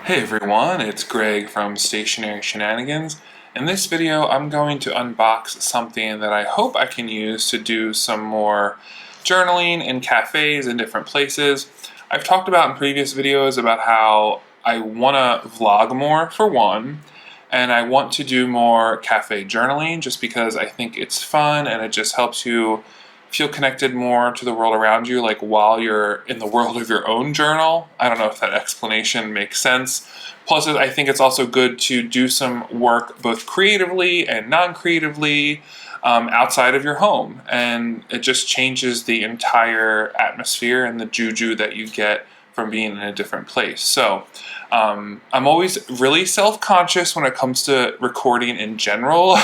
Hey everyone, it's Greg from Stationary Shenanigans. In this video, I'm going to unbox something that I hope I can use to do some more journaling in cafes and different places. I've talked about in previous videos about how I want to vlog more, for one, and I want to do more cafe journaling just because I think it's fun and it just helps you feel connected more to the world around you, like while you're in the world of your own journal. I don't know if that explanation makes sense. Plus, I think it's also good to do some work both creatively and non-creatively outside of your home. And it just changes the entire atmosphere and the juju that you get from being in a different place. So I'm always really self-conscious when it comes to recording in general.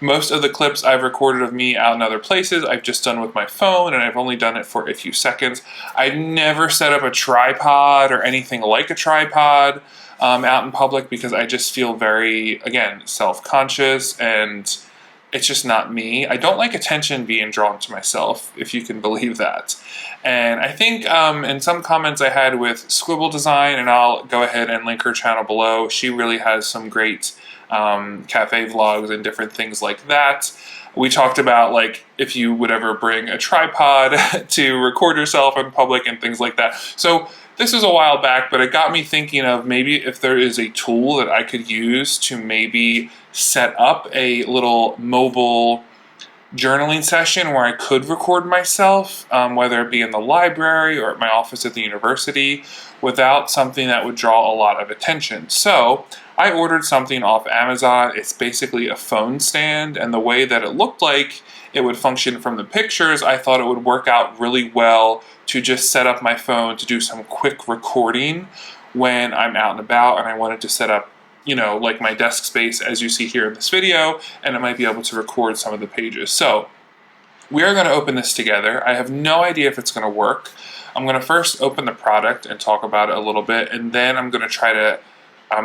Most of the clips I've recorded of me out in other places, I've just done with my phone, and I've only done it for a few seconds. I've never set up a tripod or anything like a tripod out in public because I just feel very, again, self-conscious, and it's just not me. I don't like attention being drawn to myself, if you can believe that. And I think in some comments I had with Squibble Design, and I'll go ahead and link her channel below, she really has some great cafe vlogs and different things like that. We talked about like if you would ever bring a tripod to record yourself in public and things like that. So this was a while back, but it got me thinking of maybe if there is a tool that I could use to maybe set up a little mobile journaling session where I could record myself, whether it be in the library or at my office at the university, without something that would draw a lot of attention. So I ordered something off Amazon. It's basically a phone stand, and the way that it looked like it would function from the pictures, I thought it would work out really well to just set up my phone to do some quick recording when I'm out and about, and I wanted to set up, you know, like my desk space as you see here in this video, and it might be able to record some of the pages. So we are going to open this together. I have no idea if it's going to work. I'm going to first open the product and talk about it a little bit, and then I'm going to try to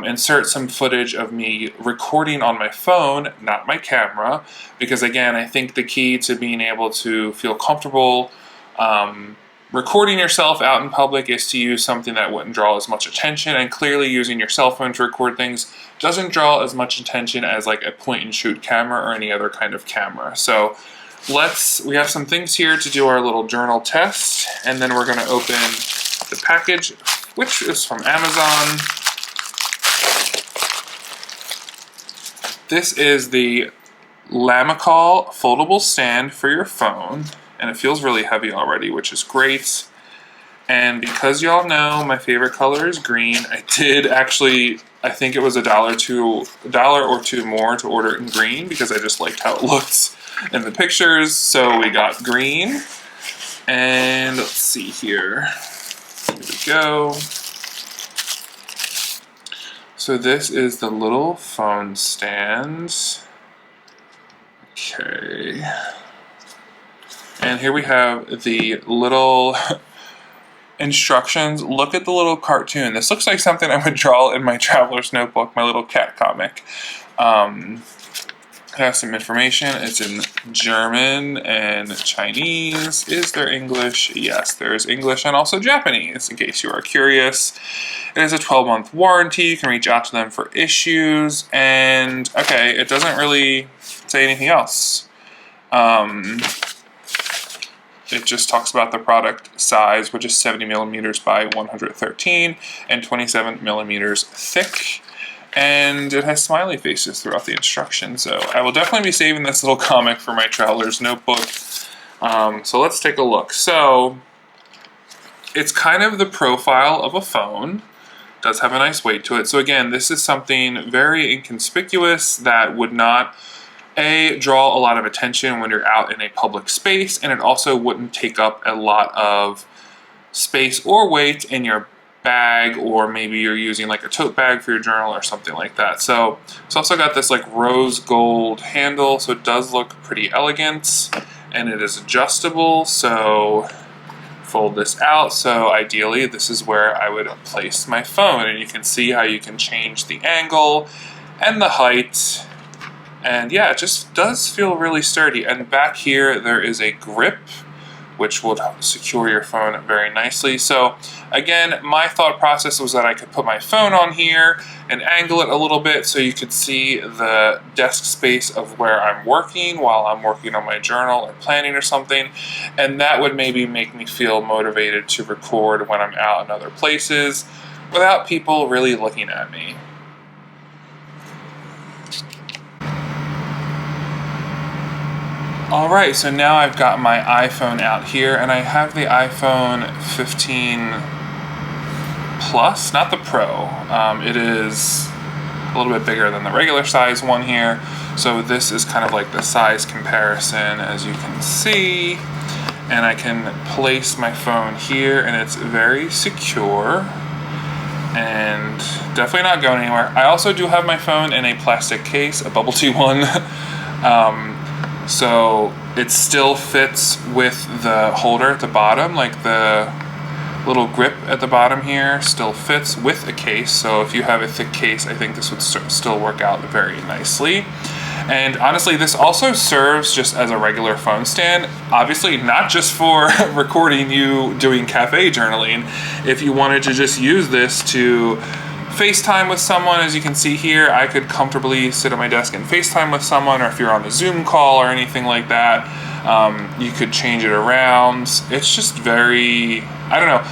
insert some footage of me recording on my phone, not my camera, because again, I think the key to being able to feel comfortable recording yourself out in public is to use something that wouldn't draw as much attention, and clearly using your cell phone to record things doesn't draw as much attention as like a point and shoot camera or any other kind of camera. So we have some things here to do our little journal test, and then we're going to open the package, which is from Amazon. This is the Lamicall foldable stand for your phone, and it feels really heavy already, which is great. And because y'all know my favorite color is green, I did actually, I think it was $1 or two more to order it in green because I just liked how it looked in the pictures. So we got green, and let's see here. Here we go. So this is the little phone stand. Okay. And here we have the little instructions. Look at the little cartoon. This looks like something I would draw in my traveler's notebook, my little cat comic. It has some information. It's in German and Chinese. Is there English? Yes, there is English and also Japanese, in case you are curious. It is a 12-month warranty. You can reach out to them for issues. And, okay, it doesn't really say anything else. It just talks about the product size, which is 70 millimeters by 113 and 27 millimeters thick. And it has smiley faces throughout the instructions. So I will definitely be saving this little comic for my traveler's notebook. So let's take a look. So it's kind of the profile of a phone. It does have a nice weight to it. So again, this is something very inconspicuous that would not draw a lot of attention when you're out in a public space, and it also wouldn't take up a lot of space or weight in your bag, or maybe you're using like a tote bag for your journal or something like that. So it's also got this like rose gold handle, so it does look pretty elegant, and it is adjustable. So fold this out, so ideally this is where I would place my phone, and you can see how you can change the angle and the height. And yeah, it just does feel really sturdy. And back here there is a grip which would secure your phone very nicely. So again, my thought process was that I could put my phone on here and angle it a little bit so you could see the desk space of where I'm working while I'm working on my journal or planning or something, and that would maybe make me feel motivated to record when I'm out in other places without people really looking at me. Alright, so now I've got my iPhone out here, and I have the iPhone 15 Plus, not the Pro. It is a little bit bigger than the regular size one here, so this is kind of like the size comparison, as you can see. And I can place my phone here, and it's very secure and definitely not going anywhere. I also do have my phone in a plastic case, a bubble tea one. So it still fits with the holder at the bottom, like the little grip at the bottom here still fits with a case. So if you have a thick case, I think this would still work out very nicely. And honestly, this also serves just as a regular phone stand, obviously not just for recording you doing cafe journaling. If you wanted to just use this to FaceTime with someone, as you can see here, I could comfortably sit at my desk and FaceTime with someone, or if you're on a Zoom call or anything like that, you could change it around. It's just very, I don't know.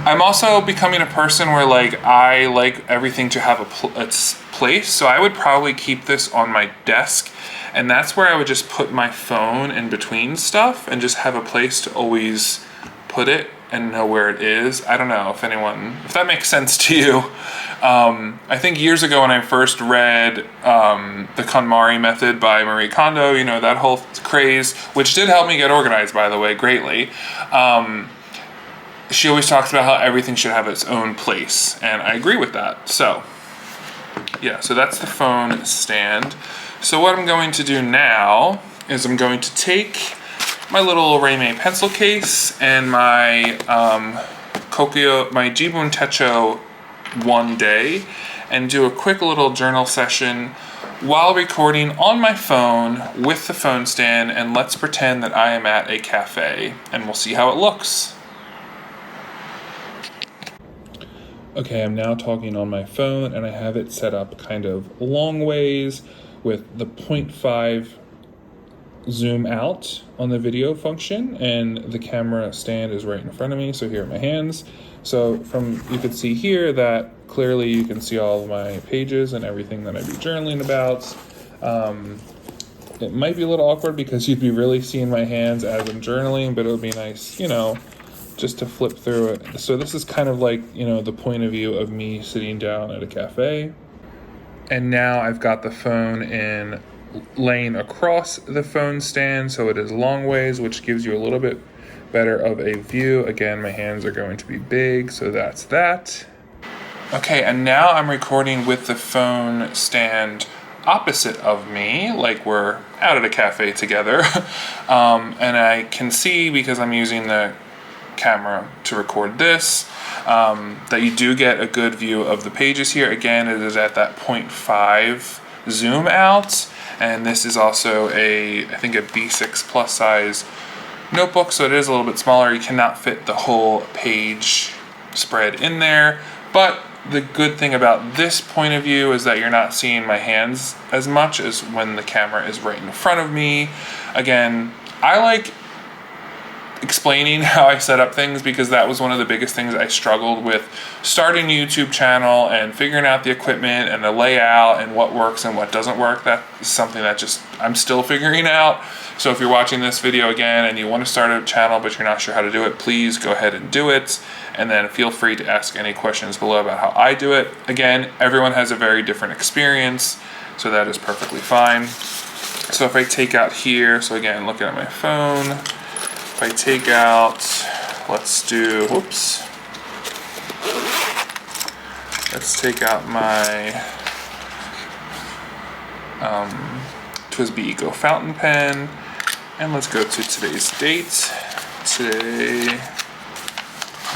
I'm also becoming a person where like I like everything to have its place, so I would probably keep this on my desk, and that's where I would just put my phone in between stuff and just have a place to always put it and know where it is. I don't know if that makes sense to you. I think years ago when I first read The KonMari Method by Marie Kondo, you know, that whole craze, which did help me get organized, by the way, greatly. She always talks about how everything should have its own place, and I agree with that. So, yeah, so that's the phone stand. So what I'm going to do now is I'm going to take my little Reime pencil case and my my Jibun Techo one day and do a quick little journal session while recording on my phone with the phone stand, and let's pretend that I am at a cafe and we'll see how it looks. Okay, I'm now talking on my phone and I have it set up kind of long ways with the 0.5 zoom out on the video function, and the camera stand is right in front of me, so here are my hands. So you can see here that clearly you can see all of my pages and everything that I'd be journaling about. It might be a little awkward because you'd be really seeing my hands as I'm journaling, but it would be nice, you know, just to flip through it. So this is kind of like, you know, the point of view of me sitting down at a cafe. And now I've got the phone laying across the phone stand, so it is long ways, which gives you a little bit better of a view. Again, my hands are going to be big, so that's that. Okay, and now I'm recording with the phone stand opposite of me, like we're out at a cafe together. And I can see, because I'm using the camera to record this, that you do get a good view of the pages here. Again, it is at that 0.5 zoom out, and this is also I think a B6 plus size notebook, so it is a little bit smaller. You cannot fit the whole page spread in there, but the good thing about this point of view is that you're not seeing my hands as much as when the camera is right in front of me. Again, I like explaining how I set up things, because that was one of the biggest things I struggled with starting a YouTube channel and figuring out the equipment and the layout and what works and what doesn't work. That is something that I'm still figuring out. So if you're watching this video again and you want to start a channel but you're not sure how to do it, please go ahead and do it, and then feel free to ask any questions below about how I do it. Again, everyone has a very different experience, so that is perfectly fine. So if I take out here, so again, looking at my phone, if I take out, let's take out my TWSBI Eco fountain pen, and let's go to today's date. Today,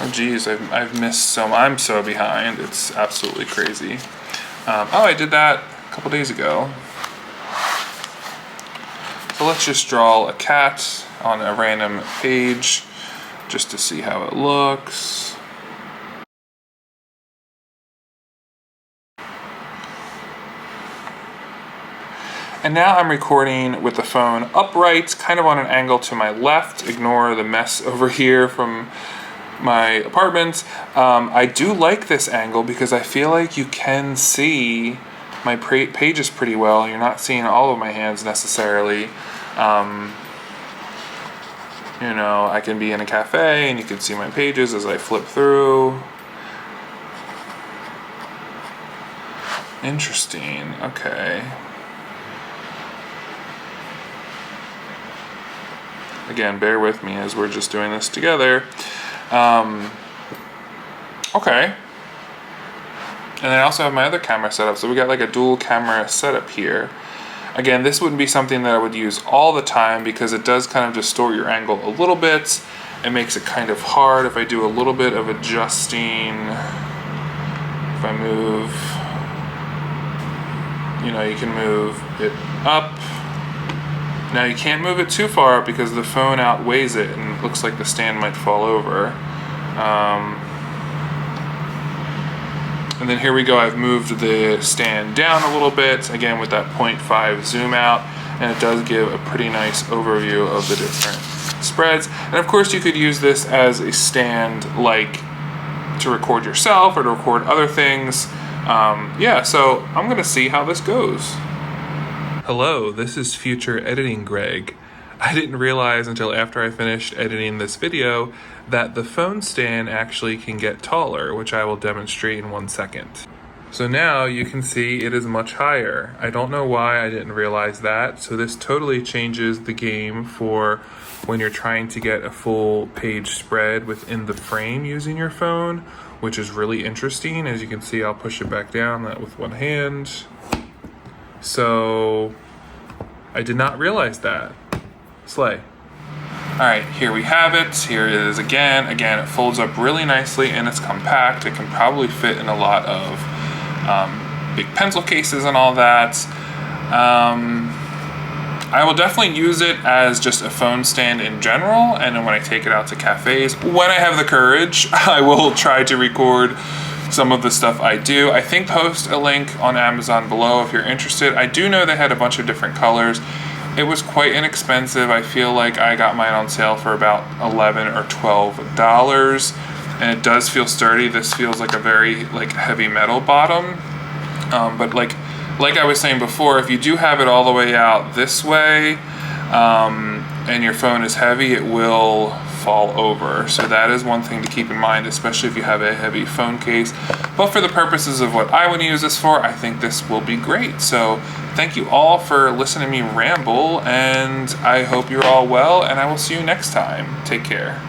oh geez, I've missed I'm so behind, it's absolutely crazy. I did that a couple days ago. So let's just draw a cat on a random page. just to see how it looks. And now I'm recording with the phone upright, kind of on an angle to my left. Ignore the mess over here from my apartment. I do like this angle because I feel like you can see my pages pretty well. You're not seeing all of my hands necessarily. You know, I can be in a cafe and you can see my pages as I flip through. Interesting, okay. Again, bear with me as we're just doing this together. Okay. And then I also have my other camera set up. So we got like a dual camera setup here. Again, this wouldn't be something that I would use all the time because it does kind of distort your angle a little bit. It makes it kind of hard if I do a little bit of adjusting. If I move, you know, you can move it up. Now you can't move it too far because the phone outweighs it and it looks like the stand might fall over. And then here we go, I've moved the stand down a little bit, again with that 0.5 zoom out, and it does give a pretty nice overview of the different spreads. And of course you could use this as a stand like to record yourself or to record other things. Yeah, so I'm gonna see how this goes. Hello, this is future editing Greg. I didn't realize until after I finished editing this video that the phone stand actually can get taller, which I will demonstrate in 1 second. So now you can see it is much higher. I don't know why I didn't realize that, so this totally changes the game for when you're trying to get a full page spread within the frame using your phone, which is really interesting. As you can see, I'll push it back down with one hand. So I did not realize that. Slay. All right, here we have it. Here it is again. Again, it folds up really nicely and it's compact. It can probably fit in a lot of big pencil cases and all that. I will definitely use it as just a phone stand in general, and then when I take it out to cafes, when I have the courage, I will try to record some of the stuff I do. I think post a link on Amazon below if you're interested. I do know they had a bunch of different colors. It was quite inexpensive. I feel like I got mine on sale for about $11 or $12, and it does feel sturdy. This feels like a very heavy metal bottom, but like I was saying before, if you do have it all the way out this way, and your phone is heavy, it will fall over. So that is one thing to keep in mind, especially if you have a heavy phone case. But for the purposes of what I would use this for, I think this will be great. So thank you all for listening to me ramble, and I hope you're all well, and I will see you next time. Take care.